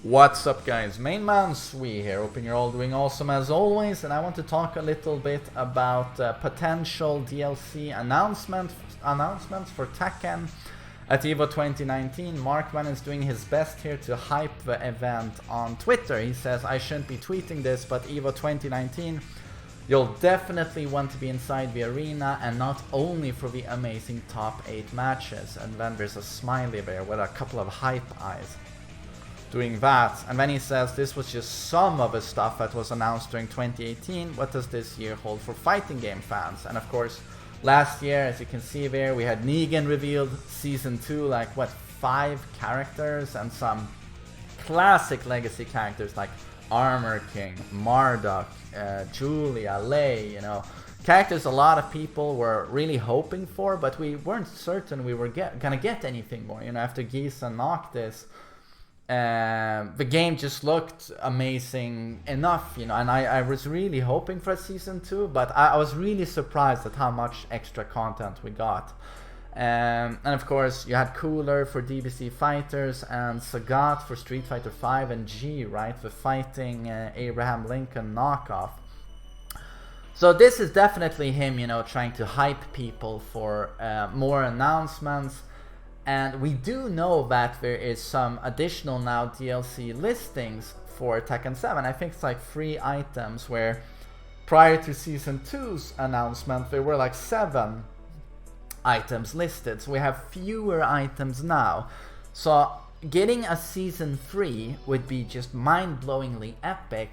What's up guys, MainManSWE here, hoping you're all doing awesome as always, and I want to talk a little bit about potential DLC announcements for Tekken at EVO 2019. Markman is doing his best here to hype the event on Twitter. He says, I shouldn't be tweeting this, but EVO 2019, you'll definitely want to be inside the arena, and not only for the amazing top 8 matches. And then there's a smiley there with a couple of hype eyes doing that. And then he says this was just some of the stuff that was announced during 2018. What does this year hold for fighting game fans? And of course, last year, as you can see there, we had Negan revealed Season 2, like what, 5 characters, and some classic legacy characters like Armor King, Marduk, Julia, Lei, you know. Characters a lot of people were really hoping for, but we weren't certain we were gonna get anything more, you know, after Geese and Noctis. The game just looked amazing enough, you know, and I was really hoping for a Season 2, but I was really surprised at how much extra content we got. And of course, you had Cooler for DBC Fighters and Sagat for Street Fighter V, and G, right, the fighting Abraham Lincoln knockoff. So this is definitely him, you know, trying to hype people for more announcements. And we do know that there is some additional now DLC listings for Tekken 7. I think it's like 3 items, where prior to Season 2's announcement there were like 7 items listed. So we have fewer items now. So getting a Season 3 would be just mind-blowingly epic,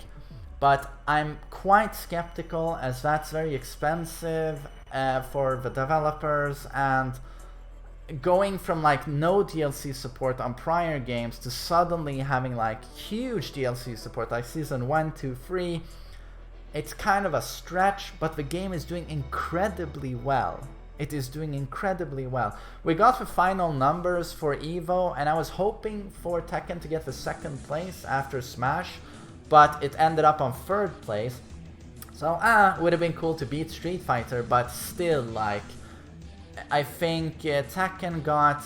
but I'm quite skeptical, as that's very expensive for the developers, and going from like no DLC support on prior games to suddenly having like huge DLC support like Season 1, 2, 3, it's kind of a stretch, but the game is doing incredibly well. It is doing incredibly well. We got the final numbers for EVO, and I was hoping for Tekken to get the 2nd place after Smash, but it ended up on 3rd place. So it would have been cool to beat Street Fighter, but still, like, I think Tekken got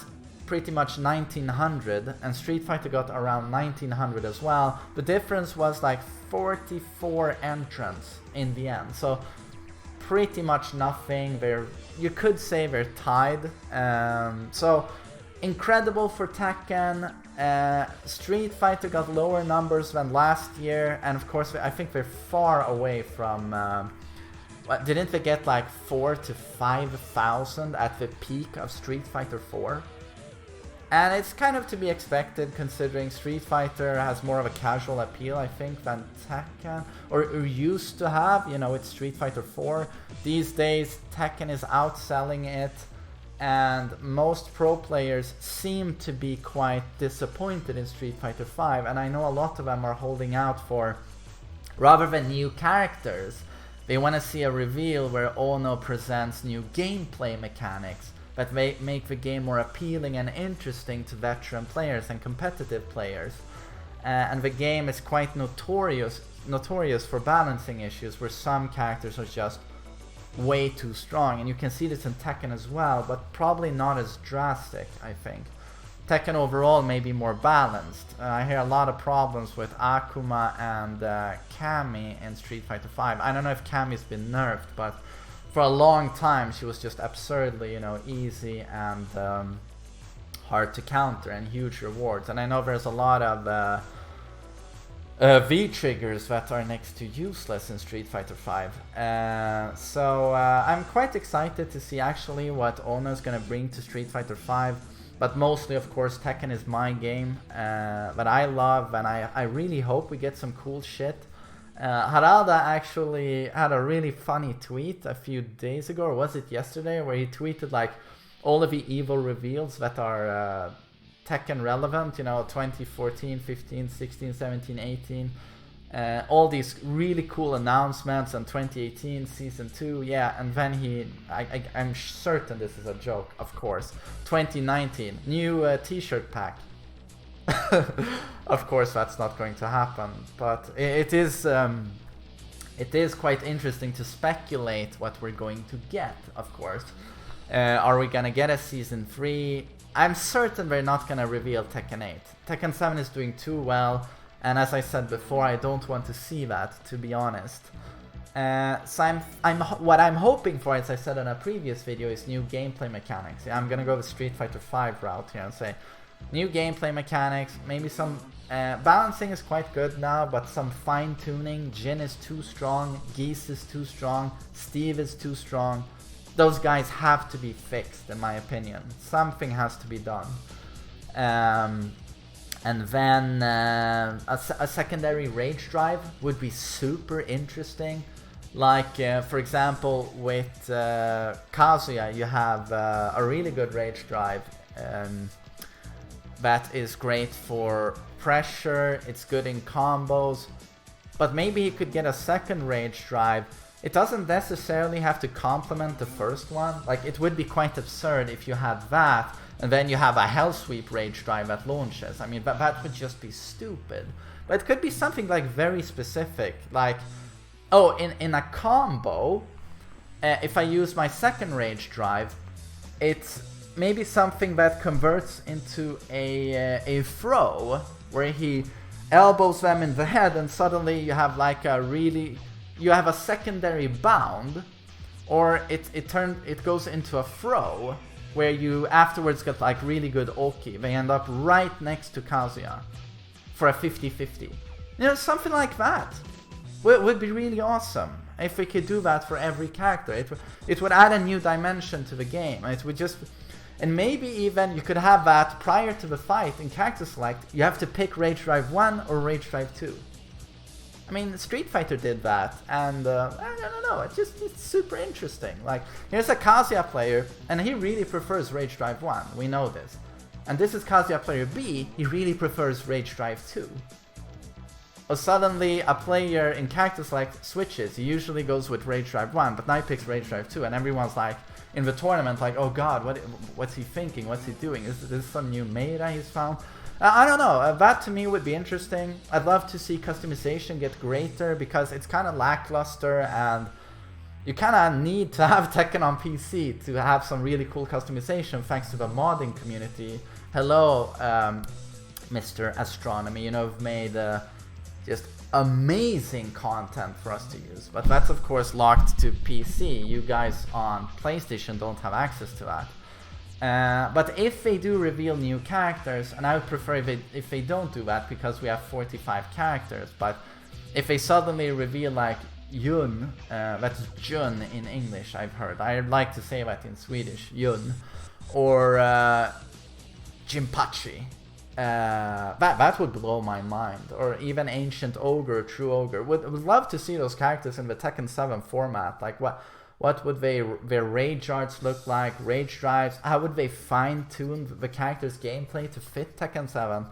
pretty much 1900 and Street Fighter got around 1900 as well. The difference was like 44 entrants in the end, so pretty much nothing. You could say they're tied. So incredible for Tekken. Street Fighter got lower numbers than last year, and of course I think they're far away from didn't they get like 4,000 to 5,000 at the peak of Street Fighter 4? And it's kind of to be expected, considering Street Fighter has more of a casual appeal, I think, than Tekken, or used to have, you know, with Street Fighter 4. These days, Tekken is outselling it, and most pro players seem to be quite disappointed in Street Fighter 5, and I know a lot of them are holding out for, rather than new characters, they want to see a reveal where Ono presents new gameplay mechanics that make the game more appealing and interesting to veteran players and competitive players. And the game is quite notorious for balancing issues, where some characters are just way too strong. And you can see this in Tekken as well, but probably not as drastic, I think. Tekken overall may be more balanced. I hear a lot of problems with Akuma and Cammy in Street Fighter V. I don't know if Cammy's been nerfed, but for a long time she was just absurdly, you know, easy and hard to counter, and huge rewards. And I know there's a lot of V-triggers that are next to useless in Street Fighter V. So I'm quite excited to see actually what Ono's gonna bring to Street Fighter V. But mostly, of course, Tekken is my game that I love, and I really hope we get some cool shit. Harada actually had a really funny tweet a few days ago, or was it yesterday, where he tweeted like all of the EVO reveals that are Tekken relevant, you know, 2014, 15, 16, 17, 18. All these really cool announcements, and 2018 Season 2, yeah, and then I'm certain this is a joke, of course. 2019, new t-shirt pack. Of course that's not going to happen, but it is quite interesting to speculate what we're going to get, of course. Are we gonna get a Season 3? I'm certain they're not gonna reveal Tekken 8. Tekken 7 is doing too well, and as I said before, I don't want to see that, to be honest. So what I'm hoping for, as I said in a previous video, is new gameplay mechanics. Yeah, I'm gonna go the Street Fighter V route here and say new gameplay mechanics, maybe some balancing is quite good now, but some fine tuning. Jin is too strong, Geese is too strong, Steve is too strong. Those guys have to be fixed, in my opinion. Something has to be done. And then a secondary rage drive would be super interesting. Like, for example, with Kazuya, you have a really good rage drive that is great for pressure, it's good in combos, but maybe he could get a second rage drive. It doesn't necessarily have to complement the first one. Like, it would be quite absurd if you had that, and then you have a Hell Sweep rage drive that launches. I mean, that would just be stupid. But it could be something like very specific, like, oh, in a combo, if I use my second rage drive, it's maybe something that converts into a throw, where he elbows them in the head, and suddenly you have like you have a secondary bound, or it goes into a throw, where you afterwards get like really good Oki. They end up right next to Kazuya for a 50-50. You know, something like that would be really awesome if we could do that for every character. It would add a new dimension to the game. It would just, and maybe even you could have that prior to the fight in character select. You have to pick Rage Drive 1 or Rage Drive 2. I mean, Street Fighter did that, and I don't know, it's super interesting. Like, here's a Kazuya player, and he really prefers Rage Drive 1, we know this. And this is Kazuya player B, he really prefers Rage Drive 2. Or suddenly a player in character select switches, he usually goes with Rage Drive 1, but now he picks Rage Drive 2, and everyone's like, in the tournament, like, oh god, what's he thinking, what's he doing, is this some new meta he's found? I don't know, that to me would be interesting. I'd love to see customization get greater, because it's kind of lackluster, and you kind of need to have Tekken on PC to have some really cool customization thanks to the modding community. Hello, Mr. Astronomy, you know, I've made just amazing content for us to use, but that's of course locked to PC. You guys on PlayStation don't have access to that. But if they do reveal new characters, and I would prefer if they don't do that, because we have 45 characters, but if they suddenly reveal like Yun, that's Jun in English, I've heard. I like to say that in Swedish, Yun, or Jinpachi, that would blow my mind. Or even Ancient Ogre, True Ogre. Would love to see those characters in the Tekken 7 format. Like, what would their rage arts look like, rage drives, how would they fine-tune the character's gameplay to fit Tekken 7?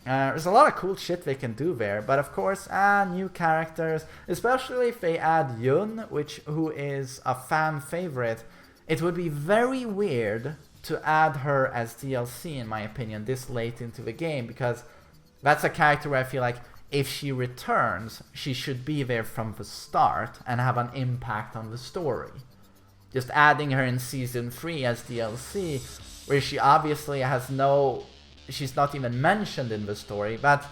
There's a lot of cool shit they can do there, but of course, new characters, especially if they add Yun, who is a fan favorite. It would be very weird to add her as DLC, in my opinion, this late into the game, because that's a character where I feel like if she returns, she should be there from the start and have an impact on the story. Just adding her in Season 3 as DLC, where she obviously has she's not even mentioned in the story, but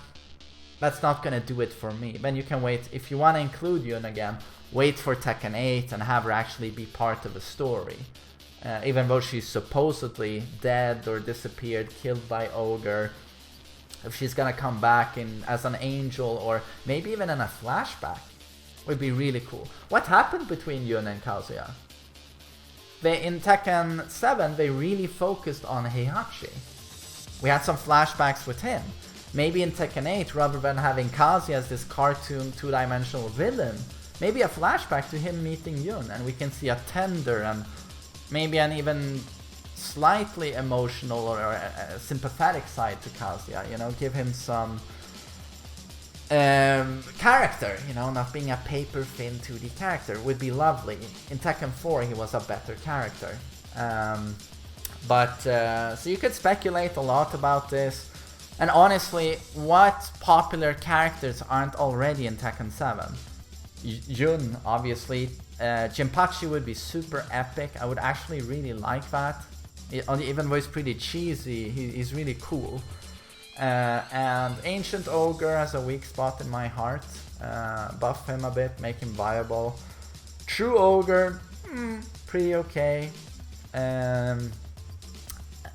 that's not gonna do it for me. Then you can wait, if you want to include Yun again, wait for Tekken 8 and have her actually be part of the story. Even though she's supposedly dead or disappeared, killed by Ogre, if she's gonna come back as an angel, or maybe even in a flashback, would be really cool. What happened between Yun and Kazuya? In Tekken 7, they really focused on Heihachi. We had some flashbacks with him. Maybe in Tekken 8, rather than having Kazuya as this cartoon two-dimensional villain, maybe a flashback to him meeting Yun, and we can see a tender and maybe an even slightly emotional or a sympathetic side to Kazuya, you know, give him some character, you know, not being a paper-thin 2D character would be lovely. In Tekken 4 he was a better character. So you could speculate a lot about this, and honestly, what popular characters aren't already in Tekken 7? Yun, obviously. Jinpachi would be super epic. I would actually really like that. Even though he's pretty cheesy, he's really cool. And Ancient Ogre has a weak spot in my heart. Buff him a bit, make him viable. True Ogre, pretty okay.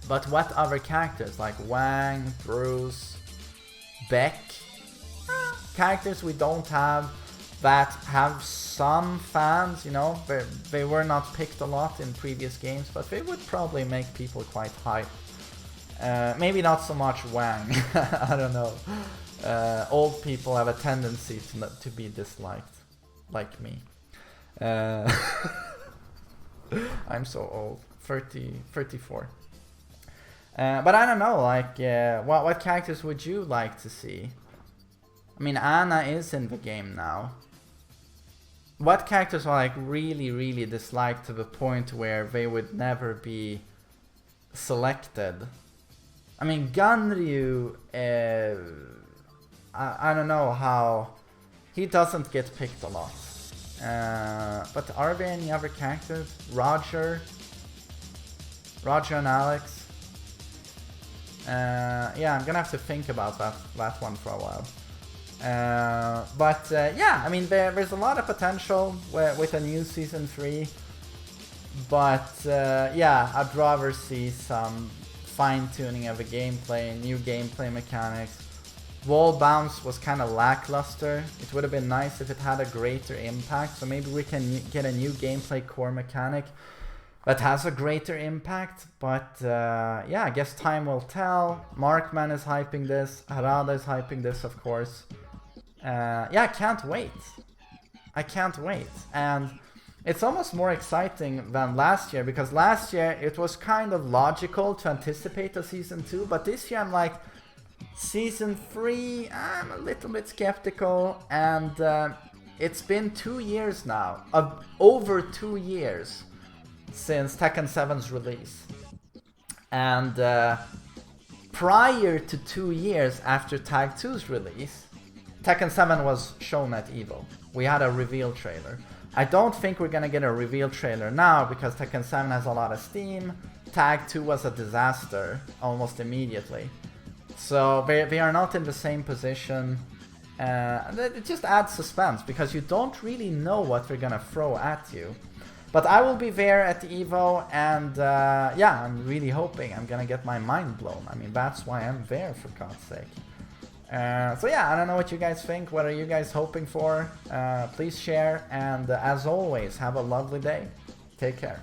But what other characters like Wang, Bruce, Beck? Characters we don't have that have some fans, you know. They were not picked a lot in previous games, but they would probably make people quite hype. Maybe not so much Wang. I don't know. Old people have a tendency to be disliked, like me. I'm so old, 34. But I don't know, like, what characters would you like to see? I mean, Anna is in the game now. What characters are like really disliked to the point where they would never be selected? I mean, Ganryu, I don't know how... He doesn't get picked a lot. But are there any other characters? Roger and Alex. Yeah, I'm gonna have to think about that one for a while. Yeah, I mean, there's a lot of potential with a new Season 3. But yeah, I'd rather see some fine-tuning of the gameplay, new gameplay mechanics. Wall bounce was kind of lackluster. It would have been nice if it had a greater impact, so maybe we can get a new gameplay core mechanic that has a greater impact. But yeah, I guess time will tell. Markman is hyping this, Harada is hyping this, of course. Yeah, I can't wait. I can't wait. And it's almost more exciting than last year, because last year it was kind of logical to anticipate a Season 2, but this year I'm like, Season 3, I'm a little bit skeptical, and it's been 2 years now, over 2 years since Tekken 7's release. And prior to 2 years after Tag 2's release, Tekken 7 was shown at EVO. We had a reveal trailer. I don't think we're gonna get a reveal trailer now because Tekken 7 has a lot of steam. Tag 2 was a disaster almost immediately. So they are not in the same position. It just adds suspense because you don't really know what they're gonna throw at you. But I will be there at the EVO, and yeah, I'm really hoping I'm gonna get my mind blown. I mean, that's why I'm there, for God's sake. So yeah, I don't know what you guys think. What are you guys hoping for? Please share, and as always, have a lovely day. Take care.